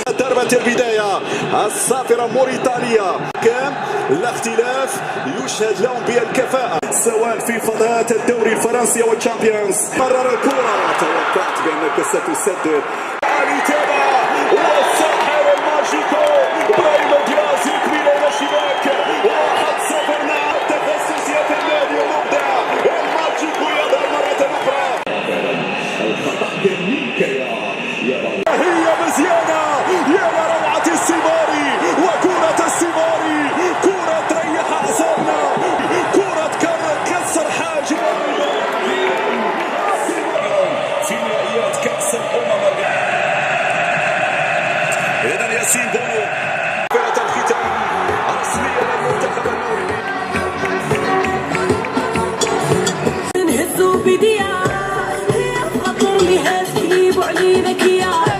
ضربة البداية الصافرة موريتانيا، كان الاختلاف يشهد لهم بالكفاءة سواء في فضاءات الدوري الفرنسي والتشامبيونز. مرر الكرة، توقعت بأنك ستسدد. علي تابع والساحر الماجيكو ابراهيم دياز يكمل إلى الشباك. 1-0 مع تخصصية النادي المبدع الماجيكو يظهر مرة أخرى. الخطأ منك يا هي مزيانة يا روعة السيماري، وكرة السيماري كرة تريح أعصابنا، كرة كسر حاجز في نهائيات كأس الأمم. إذا ياسين بونو كرة الختام رسميا للمنتخب المغربي. نهزوا بديار خطر لهز كليب علينا كيار.